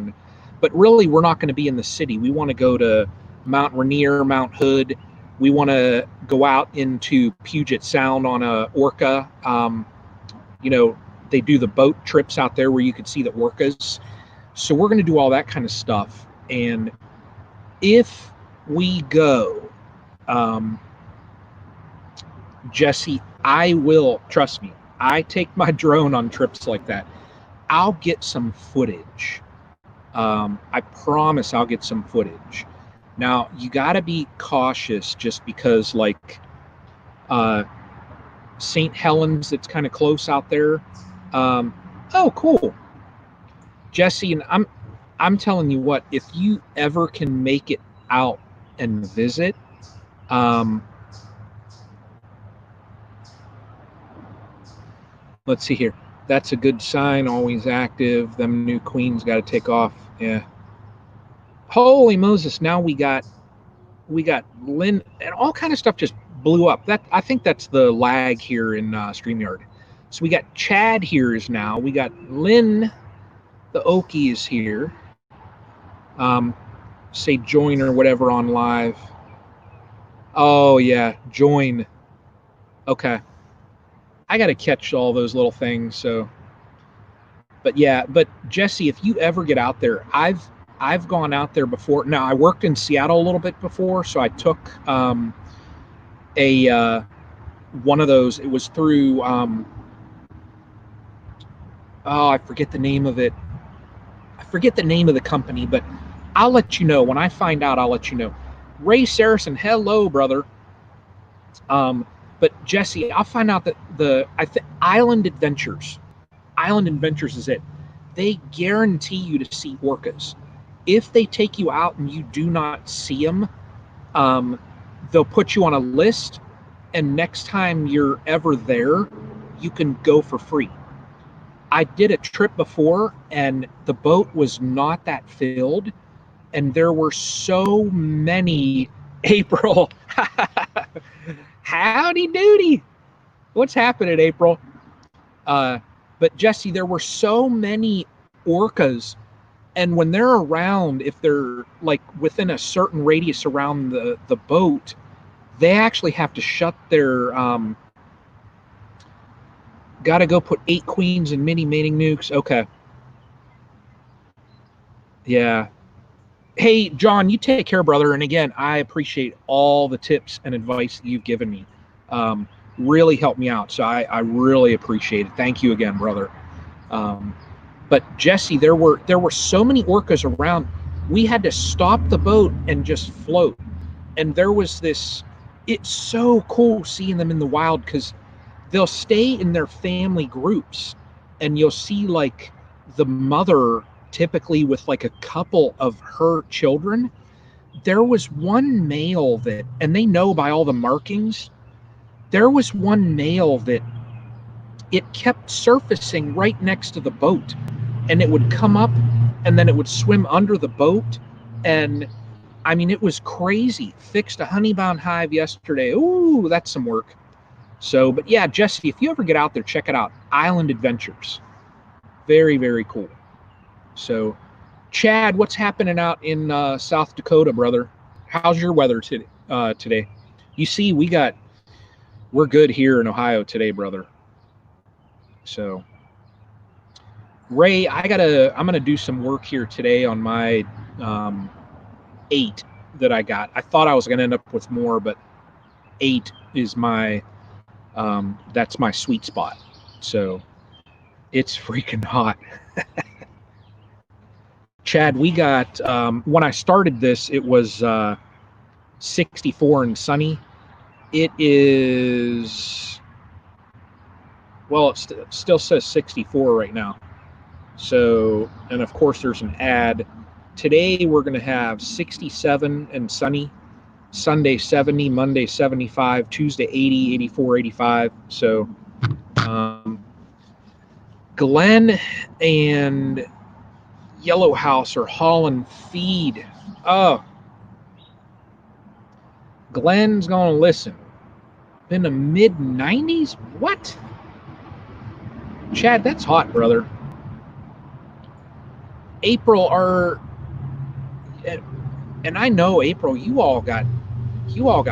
But really, we're not going to be in the city. We want to go to Mount Rainier, Mount Hood. We want to go out into Puget Sound on a orca. They do the boat trips out there where you could see the orcas. So we're going to do all that kind of stuff. And if we go, Jesse, I will, trust me, I take my drone on trips like that. I'll get some footage. I promise I'll get some footage. Now, you got to be cautious just because, like, St. Helens, it's kind of close out there. Oh, cool. Jesse, and I'm telling you what, if you ever can make it out and visit, let's see here. That's a good sign. Always active. Them new queens got to take off. Yeah. Holy Moses! Now we got Lynn and all kind of stuff just blew up. That I think that's the lag here in StreamYard. So we got Chad here is now. We got Lynn, the Okie is here. Say join or whatever on live. Oh yeah, join. Okay. I got to catch all those little things. So But yeah, but Jesse, if you ever get out there, I've gone out there before. Now I worked in Seattle a little bit before, so I took a one of those. It was through oh, I forget the name of it. I forget the name of the company, but I'll let you know when I find out. I'll let you know. Ray Saracen, hello, brother. But Jesse, I'll find out that Island Adventures. Island Adventures is it. They guarantee you to see orcas. If they take you out and you do not see them, they'll put you on a list, and next time you're ever there, you can go for free. I did a trip before, and the boat was not that filled, and there were so many. April. Howdy doody. What's happening, April? But Jesse, there were so many orcas, and when they're around, if they're like within a certain radius around the boat, they actually have to shut their gotta go put 8 queens and mini mating nukes. Okay. Yeah. Hey, John, you take care, brother. And again, I appreciate all the tips and advice that you've given me. Really helped me out. So I really appreciate it. Thank you again, brother. But Jesse, there were so many orcas around. We had to stop the boat and just float. And there was this, it's so cool seeing them in the wild because they'll stay in their family groups, and you'll see like the mother typically with like a couple of her children. There was one male that, and they know by all the markings, there was one male that it kept surfacing right next to the boat, and it would come up and then it would swim under the boat. And I mean, it was crazy. Fixed a honeybound hive yesterday. Ooh, that's some work. So, but yeah, Jesse, if you ever get out there, check it out. Island Adventures. Very, very cool. So, Chad, what's happening out in South Dakota, brother? How's your weather today? You see, we're good here in Ohio today, brother. So, Ray, I'm gonna do some work here today on my 8 that I got. I thought I was gonna end up with more, but 8 is my that's my sweet spot. So it's freaking hot. Chad, we got when I started this, it was 64 and sunny. It is, well, it still says 64 right now. So, and of course there's an ad. Today we're going to have 67 and sunny, Sunday 70, Monday 75, Tuesday 80, 84, 85. So Glenn and Yellow House are hauling feed. Oh, Glenn's going to listen. In the mid 90s? What? Chad, that's hot, brother. April, and I know April, you all got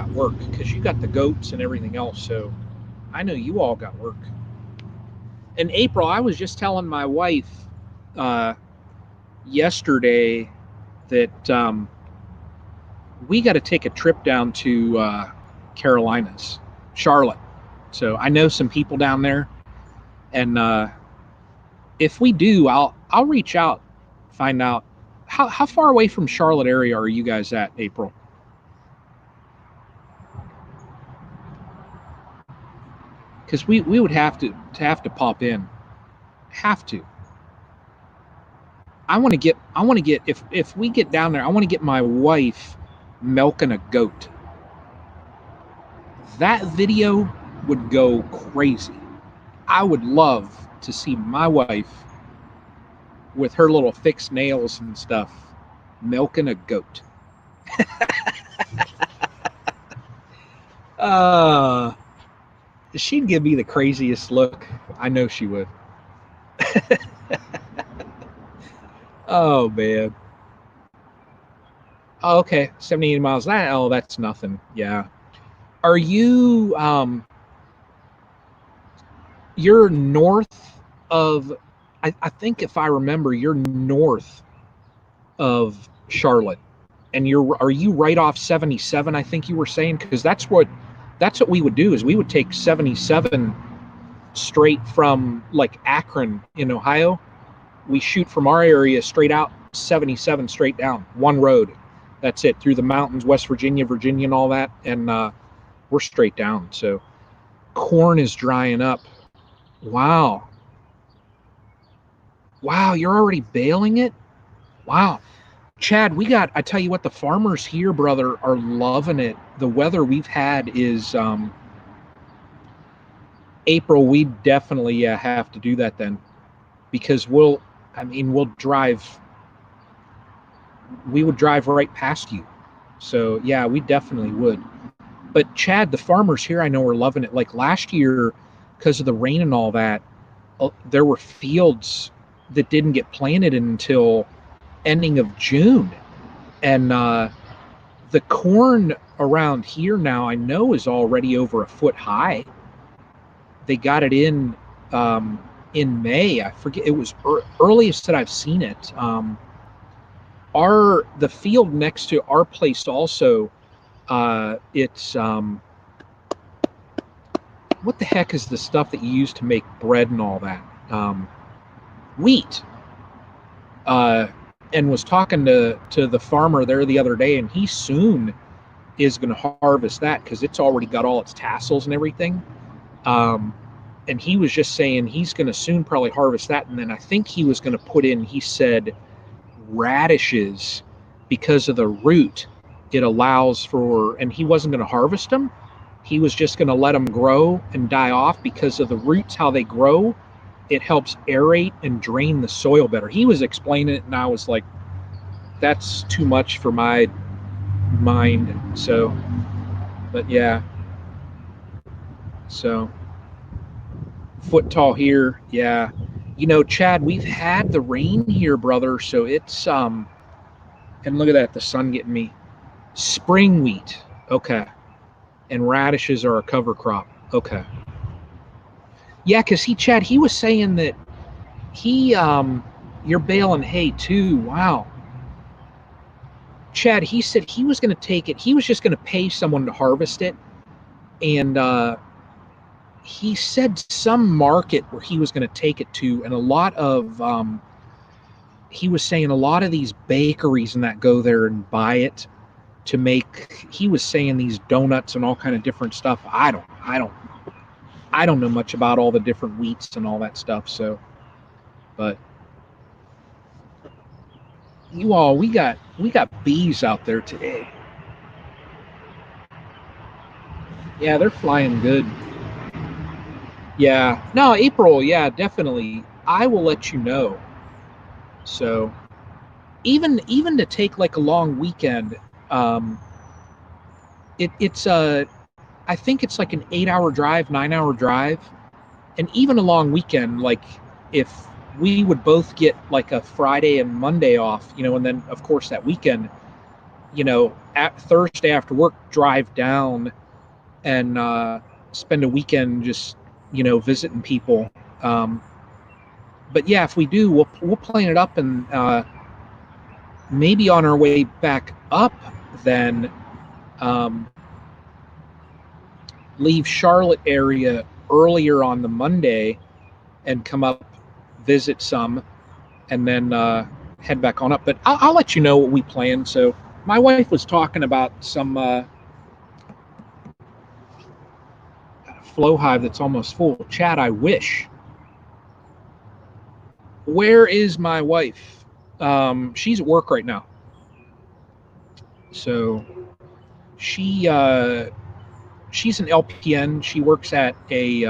work because you got the goats and everything else. So I know you all got work. And April, I was just telling my wife yesterday that we got to take a trip down to Carolinas, Charlotte. So I know some people down there, and if we do, I'll reach out, find out how far away from Charlotte area are you guys at, April? Because we would have to pop in, have to. I want to get if we get down there, I want to get my wife milking a goat. That video would go crazy. I would love to see my wife with her little fixed nails and stuff milking a goat. She'd give me the craziest look. I know she would. Oh man. Oh, okay, 78 miles. That's nothing. Yeah. Are you you're north of I think if I remember, you're north of Charlotte, and are you right off 77? I think you were saying, because that's what we would do is we would take 77 straight from like Akron in Ohio. We shoot from our area straight out 77 straight down one road. That's it, through the mountains, West Virginia, and all that, and we're straight down. So corn is drying up. Wow. Wow, you're already baling it? Wow. Chad, I tell you what, the farmers here, brother, are loving it. The weather we've had is April. We definitely have to do that then, because we'll drive, we would drive right past you. So yeah, we definitely would. But Chad, the farmers here, I know, are loving it. Like last year, because of the rain and all that, there were fields that didn't get planted until ending of June. And the corn around here now, I know, is already over a foot high. They got it in May. I forget, it was earliest that I've seen it. The field next to our place also, it's what the heck is the stuff that you use to make bread and all that? Wheat. And was talking to the farmer there the other day, and he soon is going to harvest that because it's already got all its tassels and everything. And he was just saying he's going to soon probably harvest that, and then I think he was going to put in, he said, radishes, because of the root it allows for, and he wasn't going to harvest them. He was just going to let them grow and die off because of the roots, how they grow. It helps aerate and drain the soil better. He was explaining it, and I was like, that's too much for my mind. So, but yeah. So, foot tall here. Yeah. You know, Chad, we've had the rain here, brother. So it's, and look at that, the sun getting me. Spring wheat. Okay. And radishes are a cover crop. Okay. Yeah, because Chad, he was saying that you're baling hay too. Wow. Chad, he said he was going to take it. He was just going to pay someone to harvest it. And he said some market where he was going to take it to. And a lot of, he was saying a lot of these bakeries and that go there and buy it to make, he was saying, these donuts and all kind of different stuff. I don't know much about all the different wheats and all that stuff. So, but you all, we got bees out there today. Yeah, they're flying good. Yeah, no, April. Yeah, definitely. I will let you know. So, even to take like a long weekend, um, it's I think it's like an 8 hour drive, 9 hour drive, and even a long weekend. Like if we would both get like a Friday and Monday off, and then of course that weekend, at Thursday after work, drive down and spend a weekend just visiting people. But yeah, if we do, we'll plan it up, and maybe on our way back up, then leave Charlotte area earlier on the Monday and come up, visit some, and then head back on up. But I'll let you know what we plan. So my wife was talking about some flow hive that's almost full. Chad, I wish. Where is my wife? She's at work right now. So she's an LPN. She works at a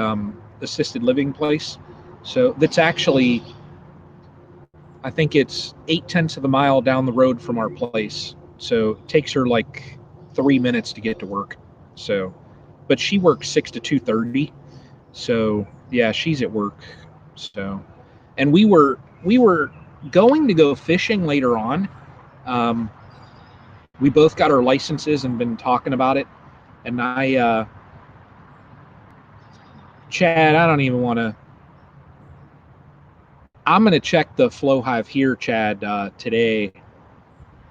assisted living place. So that's actually, I think it's 8/10 of a mile down the road from our place. So it takes her like 3 minutes to get to work. So, but she works 6 to 2:30. So yeah, she's at work. So, and we were going to go fishing later on. Um, we both got our licenses and been talking about it. And Chad, I I'm going to check the flow hive here, Chad, today,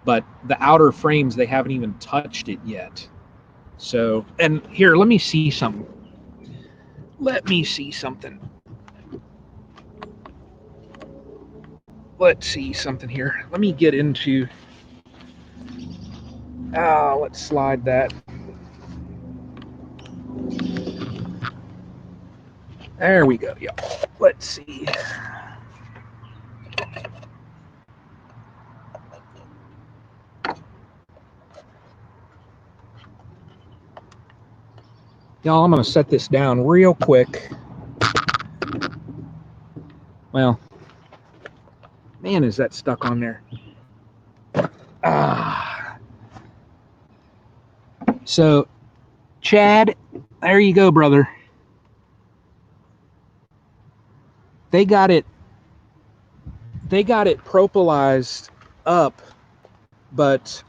but the outer frames, they haven't even touched it yet. So, and here, let me see something. Let's see something here. Let me get into, let's slide that. There we go, y'all. Let's see. Y'all, I'm going to set this down real quick. Well, man, is that stuck on there. So, Chad, there you go, brother. They got it propolized up, but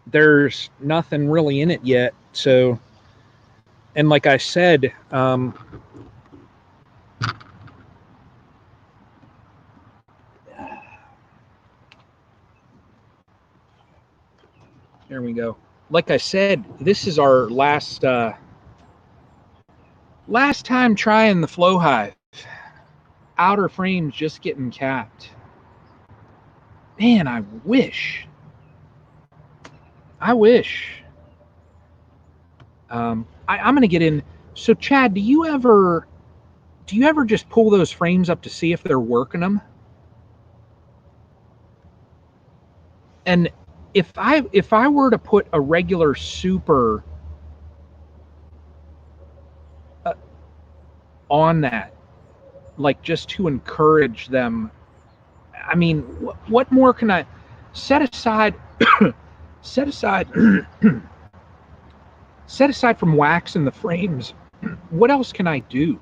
there's nothing really in it yet. So, and like I said, there we go. Like I said, this is our last time trying the flow hive. Outer frames just getting capped. Man, I wish. I'm gonna get in. So, Chad, do you ever just pull those frames up to see if they're working them? And if I were to put a regular super on that, like just to encourage them, I mean, what more can I set aside? set aside from wax in the frames. What else can I do?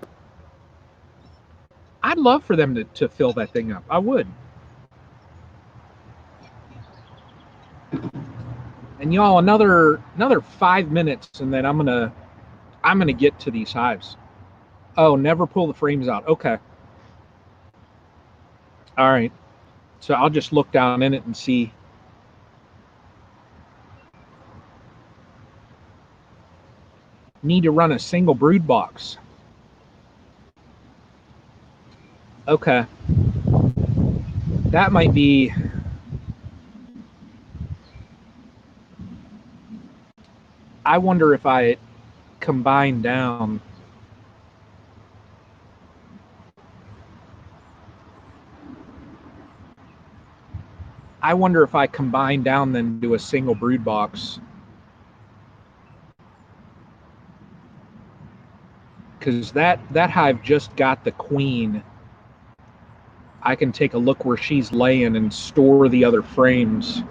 I'd love for them to fill that thing up. I would. And y'all, another 5 minutes, and then I'm gonna get to these hives. Oh, never pull the frames out. Okay. All right. So I'll just look down in it and see. Need to run a single brood box. Okay. That might be. I wonder if I combine down. I wonder if I combine down then do a single brood box. Because that hive just got the queen. I can take a look where she's laying and store the other frames.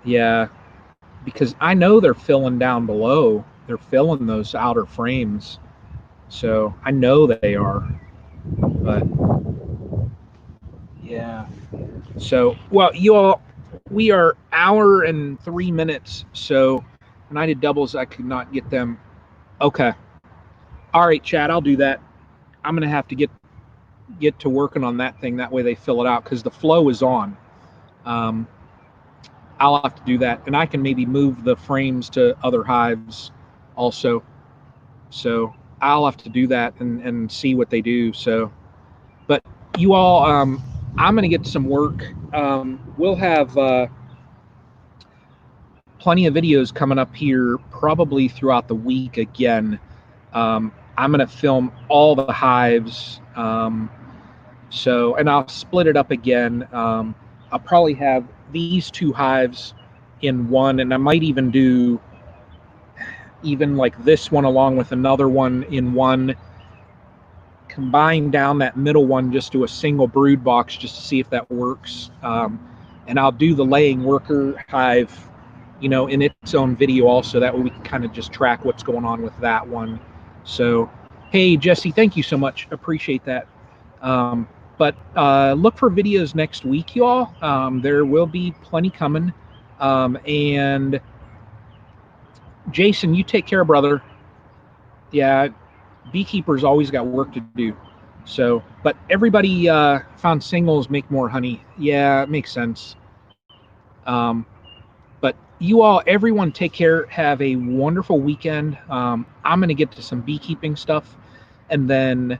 Yeah, because I know they're filling down below. They're filling those outer frames. So I know they are. But yeah. So, well, you all, we are hour and 3 minutes. So when I did doubles, I could not get them. Okay. All right, Chad, I'll do that. I'm going to have to get to working on that thing. That way they fill it out because the flow is on. I'll have to do that. And I can maybe move the frames to other hives also. So I'll have to do that and see what they do. So, but you all, I'm going to get some work. We'll have plenty of videos coming up here probably throughout the week again. I'm going to film all the hives. So, and I'll split it up again. I'll probably have these two hives in one, and I might even do even like this one along with another one in one, combine down that middle one, just do a single brood box just to see if that works. And I'll do the laying worker hive, in its own video also. That way we can kind of just track what's going on with that one. So, hey, Jesse, thank you so much. Appreciate that. But look for videos next week, y'all. There will be plenty coming. And Jason, you take care, brother. Yeah, beekeepers always got work to do. So, but everybody found singles make more honey. Yeah, it makes sense. But you all, everyone, take care. Have a wonderful weekend. I'm going to get to some beekeeping stuff, and then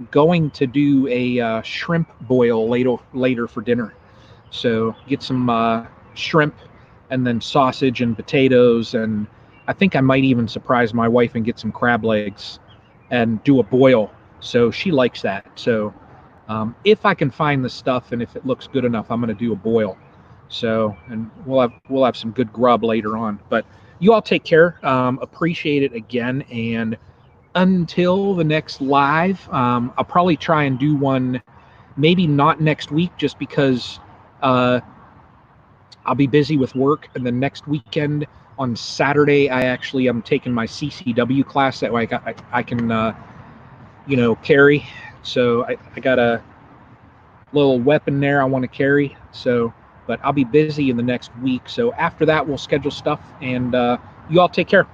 going to do a shrimp boil later for dinner. So get some shrimp, and then sausage and potatoes, and I think I might even surprise my wife and get some crab legs, and do a boil. So she likes that. So if I can find the stuff and if it looks good enough, I'm going to do a boil. So, and we'll have some good grub later on. But you all take care. Appreciate it again, and until the next live, I'll probably try and do one. Maybe not next week, just because I'll be busy with work. And then next weekend on Saturday, I'm taking my CCW class that way I can carry. So I got a little weapon there I want to carry. So, but I'll be busy in the next week. So after that, we'll schedule stuff, and you all take care.